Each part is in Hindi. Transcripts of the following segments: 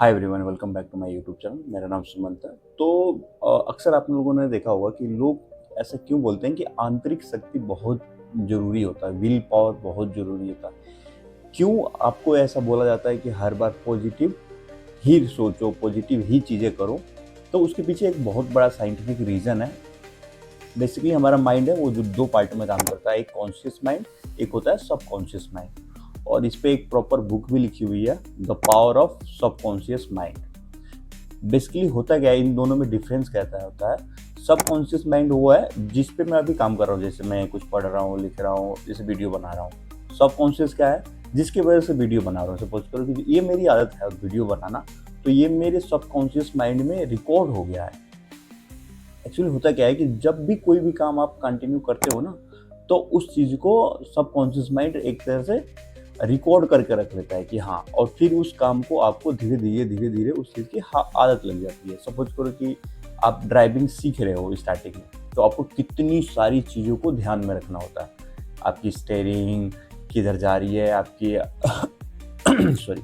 Hi everyone, welcome back to my YouTube channel. मेरा नाम सुमंत है। तो अक्सर आप लोगों ने देखा होगा कि लोग ऐसा क्यों बोलते हैं कि आंतरिक शक्ति बहुत ज़रूरी होता है, विल पावर बहुत ज़रूरी होता है। क्यों आपको ऐसा बोला जाता है कि हर बार पॉजिटिव ही सोचो, पॉजिटिव ही चीज़ें करो? तो उसके पीछे एक बहुत बड़ा साइंटिफिक रीज़न है। बेसिकली हमारा माइंड है वो जो 2 पार्ट में काम करता है, एक कॉन्शियस माइंड, एक होता है सबकॉन्शियस माइंड। और इस पे एक प्रॉपर बुक भी लिखी हुई है, the power of subconscious mind. Basically होता क्या है, इन दोनों में डिफरेंस कहता होता है। सबकॉन्शियस माइंड वो है जिस पे मैं अभी काम कर रहा हूँ, जैसे मैं कुछ पढ़ रहा हूँ, लिख रहा हूँ, जैसे वीडियो बना रहा हूँ। सबकॉन्शियस क्या है? जिसकी वजह से वीडियो बना रहा हूँ। सपोज करो कि ये मेरी आदत है वीडियो बनाना, तो ये मेरे सबकॉन्शियस माइंड में रिकॉर्ड हो गया है। एक्चुअली होता क्या है कि जब भी कोई भी काम आप कंटिन्यू करते हो ना, तो उस चीज़ को सबकॉन्शियस माइंड एक तरह से रिकॉर्ड करके रख लेता है कि हाँ, और फिर उस काम को आपको धीरे धीरे उस चीज़ की आदत लग जाती है। सपोज करो कि आप ड्राइविंग सीख रहे हो स्टार्टिंग में, तो आपको कितनी सारी चीज़ों को ध्यान में रखना होता है। आपकी स्टीयरिंग किधर जा रही है, आपकी सॉरी,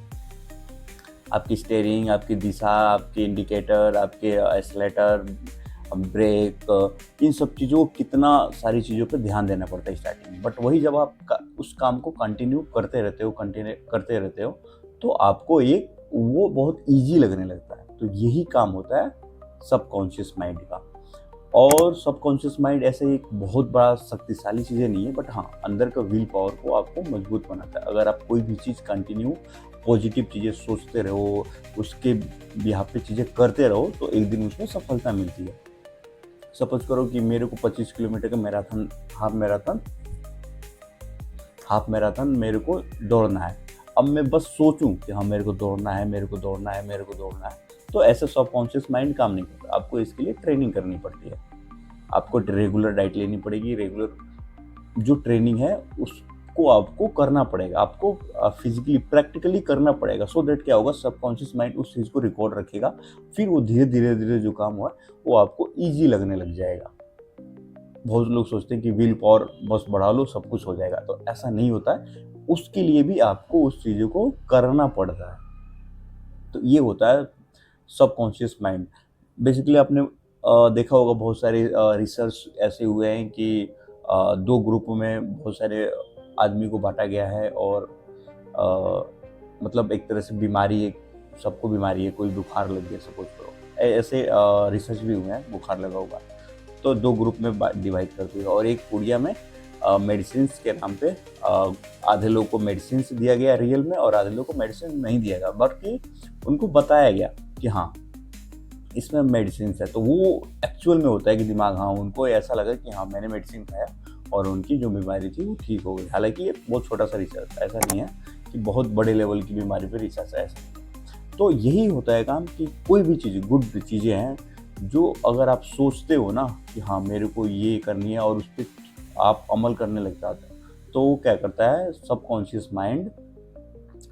आपकी स्टीयरिंग, आपकी दिशा, आपके इंडिकेटर, आपके एक्सेलेरेटर, ब्रेक, इन सब चीज़ों को कितना सारी चीज़ों पे ध्यान देना पड़ता है स्टार्टिंग में। बट वही जब आप उस काम को कंटिन्यू करते रहते हो, तो आपको एक वो बहुत ईजी लगने लगता है। तो यही काम होता है सबकॉन्शियस माइंड का। और सबकॉन्शियस माइंड ऐसे एक बहुत बड़ा शक्तिशाली चीज़ें नहीं है, बट हाँ, अंदर का विल पावर को आपको मजबूत बनाता है। अगर आप कोई भी चीज़ कंटिन्यू पॉजिटिव चीज़ें सोचते रहो, उसके बिहाफ पे चीज़ें करते रहो, तो एक दिन उसमें सफलता मिलती है। सपोज करो कि मेरे को 25 किलोमीटर का मैराथन, हाफ मैराथन मेरे को दौड़ना है। अब मैं बस सोचूं कि हाँ, मेरे को दौड़ना है, तो ऐसे सबकॉन्शियस माइंड काम नहीं करता। आपको इसके लिए ट्रेनिंग करनी पड़ती है। आपको रेगुलर डाइट लेनी पड़ेगी, रेगुलर जो ट्रेनिंग है उसको आपको करना पड़ेगा। आपको फिजिकली प्रैक्टिकली करना पड़ेगा। सो दैट क्या होगा, सबकॉन्शियस माइंड उस चीज़ को रिकॉर्ड रखेगा। फिर वो धीरे धीरे जो काम हुआ वो आपको ईजी लगने लग जाएगा। बहुत लोग सोचते हैं कि विल पावर बस बढ़ा लो सब कुछ हो जाएगा, तो ऐसा नहीं होता है। उसके लिए भी आपको उस चीज़ों को करना पड़ता है। तो ये होता है सबकॉन्शियस माइंड। बेसिकली आपने देखा होगा बहुत सारे रिसर्च ऐसे हुए हैं कि 2 ग्रुप में बहुत सारे आदमी को बाँटा गया है। और मतलब एक तरह से बीमारी है, सबको बीमारी है, कोई बुखार लग गया सपोज करो। ऐसे रिसर्च भी हुए हैं, बुखार लगा होगा। तो 2 ग्रुप में डिवाइड कर दिया, और एक पुड़िया में मेडिसिन्स के नाम पे आधे लोगों को मेडिसिन्स दिया गया रियल में, और आधे लोगों को मेडिसिन नहीं दिया गया, बल्कि उनको बताया गया कि हाँ, इसमें मेडिसिन है। तो वो एक्चुअल में होता है कि दिमाग, हाँ, उनको ऐसा लगा कि हाँ, मैंने मेडिसिन खाया और उनकी जो बीमारी थी वो ठीक हो गई। हालांकि ये बहुत छोटा सा रिसर्च, ऐसा नहीं है कि बहुत बड़े लेवल की बीमारी पे रिसर्च है, ऐसा नहीं है। तो यही होता है काम कि कोई भी चीज़, गुड चीज़ें हैं जो अगर आप सोचते हो ना कि हाँ, मेरे को ये करनी है, और उस पर आप अमल करने लग जाते हैं, तो वो क्या करता है, सबकॉन्शियस माइंड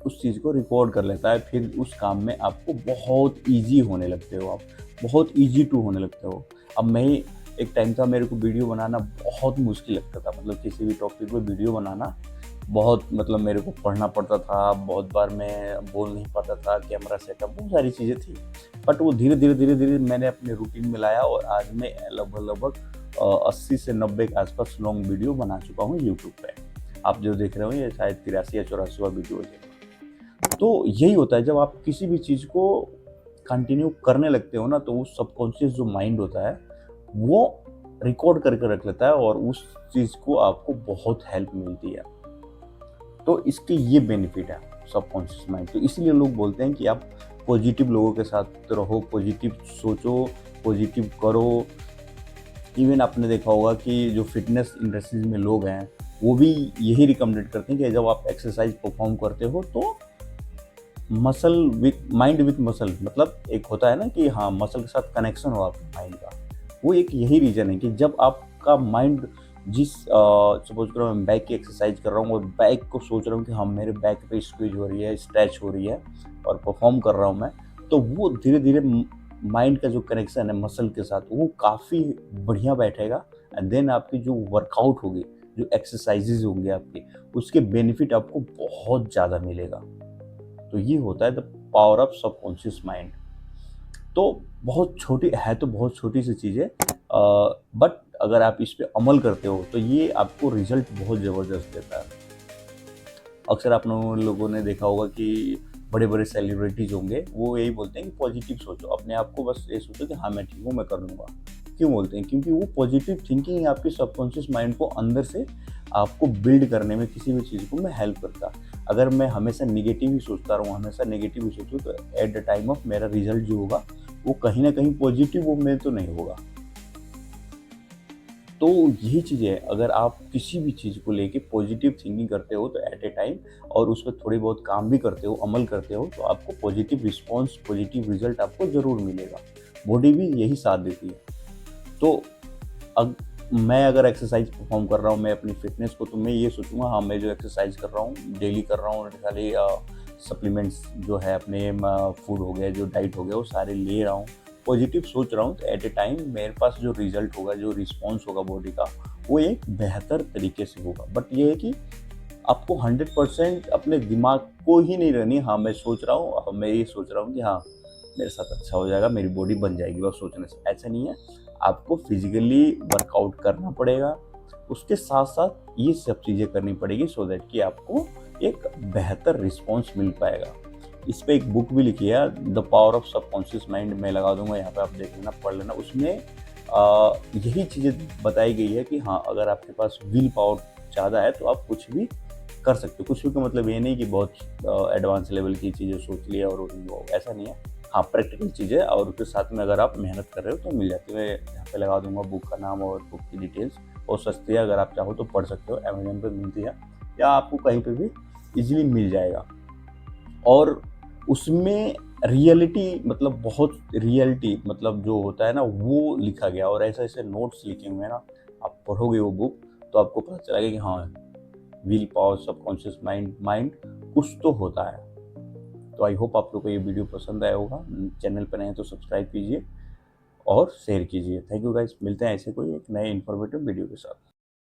उस चीज़ को रिकॉर्ड कर लेता है। फिर उस काम में आपको बहुत ईज़ी होने लगते हो, आप बहुत ईज़ी टू होने लगते हो। अब मैं एक टाइम था, मेरे को वीडियो बनाना बहुत मुश्किल लगता था। मतलब किसी भी टॉपिक पे वीडियो बनाना बहुत, मतलब मेरे को पढ़ना पड़ता था, बहुत बार मैं बोल नहीं पाता था, कैमरा सेटअप, बहुत सारी चीज़ें थी। बट वो धीरे धीरे मैंने अपने रूटीन में लाया, और आज मैं लगभग 80 से 90 के आसपास लॉन्ग वीडियो बना चुका हूँ यूट्यूब पे। आप जो देख रहे हो ये शायद 83 या 84वां वीडियो है। तो यही होता है, जब आप किसी भी चीज़ को कंटिन्यू करने लगते हो ना, तो उस सबकॉन्शियस जो माइंड होता है वो रिकॉर्ड करके रख लेता है, और उस चीज़ को आपको बहुत हेल्प मिलती है। तो इसके ये बेनिफिट है सबकॉन्शियस माइंड। तो इसलिए लोग बोलते हैं कि आप पॉजिटिव लोगों के साथ रहो, पॉजिटिव सोचो, पॉजिटिव करो। इवन आपने देखा होगा कि जो फिटनेस इंडस्ट्रीज में लोग हैं, वो भी यही रिकमेंडेड करते हैं कि जब आप एक्सरसाइज परफॉर्म करते हो, तो muscle with mind with muscle, मतलब एक होता है ना कि हाँ, मसल के साथ कनेक्शन हो आपके माइंड का। वो एक यही रीज़न है कि जब आपका माइंड जिस सपोज करो मैं बैक की एक्सरसाइज कर रहा हूँ, और बैक को सोच रहा हूँ कि हाँ, मेरे बैक पे स्क्वीज हो रही है, स्ट्रेच हो रही है, और परफॉर्म कर रहा हूँ मैं, तो वो धीरे धीरे माइंड का जो कनेक्शन है मसल के साथ, वो काफ़ी बढ़िया बैठेगा। एंड देन आपकी जो वर्कआउट होगी, जो एक्सरसाइजेज होंगे आपके, उसके बेनिफिट आपको बहुत ज़्यादा मिलेगा। तो ये होता है the power of subconscious mind. तो बहुत छोटी है, तो बहुत छोटी सी चीज़ है, बट अगर आप इस पे अमल करते हो तो ये आपको रिजल्ट बहुत ज़बरदस्त देता है। अक्सर आप लोगों ने देखा होगा कि बड़े बड़े सेलिब्रिटीज होंगे, वो यही बोलते हैं कि पॉजिटिव सोचो, अपने आप को बस ये सोचो कि हाँ मैं ठीक हूँ, मैं कर लूँगा। क्यों बोलते हैं? क्योंकि वो पॉजिटिव थिंकिंग आपके सबकॉन्शियस माइंड को अंदर से आपको बिल्ड करने में किसी भी चीज़ को में हेल्प करता। अगर मैं हमेशा नेगेटिव ही सोचता रहूँ, हमेशा नेगेटिव ही सोचूँ, तो एट द टाइम ऑफ मेरा रिजल्ट जो होगा वो कहीं ना कहीं पॉजिटिव वो में तो नहीं होगा। तो यही चीज़ है, अगर आप किसी भी चीज़ को लेके पॉजिटिव थिंकिंग करते हो तो एट ए टाइम, और उस पर थोड़ी बहुत काम भी करते हो, अमल करते हो, तो आपको पॉजिटिव रिस्पॉन्स, पॉजिटिव रिजल्ट आपको ज़रूर मिलेगा। बॉडी भी यही साथ देती है। तो अग मैं अगर एक्सरसाइज परफॉर्म कर रहा हूँ, मैं अपनी फिटनेस को, तो मैं ये सोचूंगा हाँ मैं जो एक्सरसाइज कर रहा हूँ, डेली कर रहा हूँ, खाली सप्लीमेंट्स जो है अपने फूड हो गया, जो डाइट हो गया, वो सारे ले रहा हूँ, पॉजिटिव सोच रहा हूँ, तो एट ए टाइम मेरे पास जो रिजल्ट होगा, जो रिस्पॉन्स होगा बॉडी का, वो एक बेहतर तरीके से होगा। बट ये है कि आपको 100% अपने दिमाग को ही नहीं रहनी, हाँ मैं सोच रहा हूँ, मैं ये सोच रहा हूँ कि हाँ मेरे साथ अच्छा हो जाएगा, मेरी बॉडी बन जाएगी बस सोचने से, ऐसा नहीं है। आपको फिजिकली वर्कआउट करना पड़ेगा, उसके साथ साथ ये सब चीज़ें करनी पड़ेगी, सो दैट कि आपको एक बेहतर रिस्पॉन्स मिल पाएगा। इस पे एक बुक भी लिखी है, the power of subconscious mind, मैं लगा दूंगा यहाँ पे, आप देख लेना, पढ़ लेना। उसमें यही चीज़ें बताई गई है कि हाँ अगर आपके पास विल पावर ज़्यादा है तो आप कुछ भी कर सकते हो। कुछ भी का मतलब ये नहीं कि बहुत एडवांस लेवल की चीज़ें सोच लिया और वो, ऐसा नहीं है। हाँ प्रैक्टिकल चीज़ है, और उसके साथ में अगर आप मेहनत कर रहे हो तो मिल जाती है। मैं यहाँ पे लगा दूंगा बुक का नाम और बुक की डिटेल्स, और सस्ती है, अगर आप चाहो तो पढ़ सकते हो, अमेजोन पे मिलती है, या आपको कहीं पे भी इजीली मिल जाएगा। और उसमें रियलिटी, मतलब बहुत रियलिटी, मतलब जो होता है ना वो लिखा गया, और ऐसे ऐसे नोट्स लिखे हुए हैं ना, आप पढ़ोगे वो बुक तो आपको पता चलेगा कि हाँ विल पावर, सबकॉन्शियस माइंड, कुछ तो होता है। तो आई होप आप लोग को ये वीडियो पसंद आया होगा। चैनल पर नए हैं तो सब्सक्राइब कीजिए और शेयर कीजिए। थैंक यू गाइस, मिलते हैं ऐसे कोई एक नए इन्फॉर्मेटिव वीडियो के साथ।